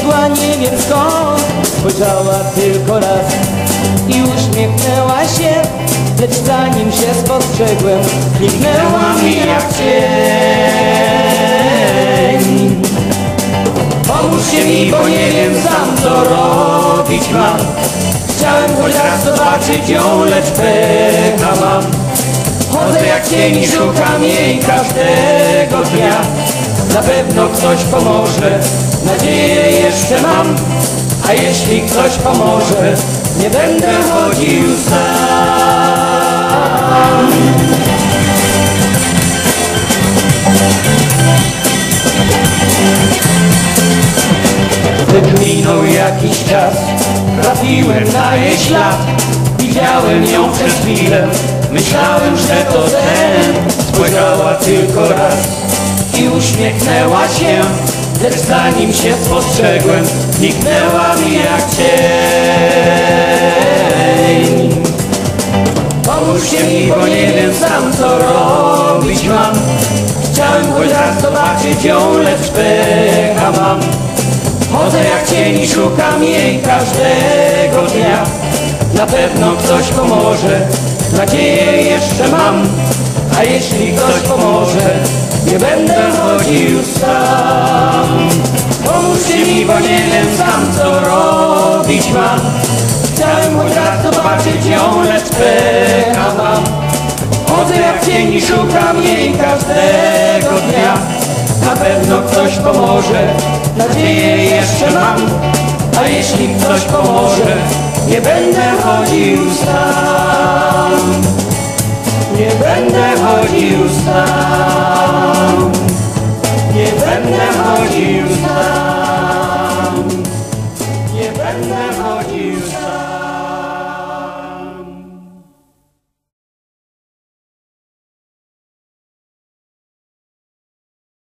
przybiegła nie wiem skąd, spojrzała tylko raz i uśmiechnęła się, lecz zanim się spostrzegłem, zniknęła mi jak cień. Pomóżcie mi, bo nie wiem sam co robić mam. Chciałem choć raz zobaczyć ją, lecz pecha mam. Chodzę jak cień i szukam jej każdego dnia. Na pewno ktoś pomoże, nadzieję jeszcze mam. A jeśli ktoś pomoże, nie będę chodził sam. Gdy minął jakiś czas, trafiłem na jej ślad. Widziałem ją przez chwilę, myślałem, że to ten. Spojrzała tylko raz i uśmiechnęła się, lecz zanim się spostrzegłem, zniknęła mi jak cień. Pomóżcie mi, bo nie wiem sam co robić mam. Chciałem choć raz zobaczyć ją, lecz pecha mam. Chodzę jak cień i szukam jej każdego dnia. Na pewno ktoś pomoże, nadzieję jeszcze mam. A jeśli ktoś pomoże, nie będę chodził sam. Pomóżcie mi, bo nie wiem sam co robić mam. Chciałem choć raz zobaczyć ją, lecz pecha mam. Chodzę jak cień i szukam jej każdego dnia. Na pewno ktoś pomoże, nadzieję jeszcze mam. A jeśli ktoś pomoże, nie będę chodził sam. Nie będę chodził sam.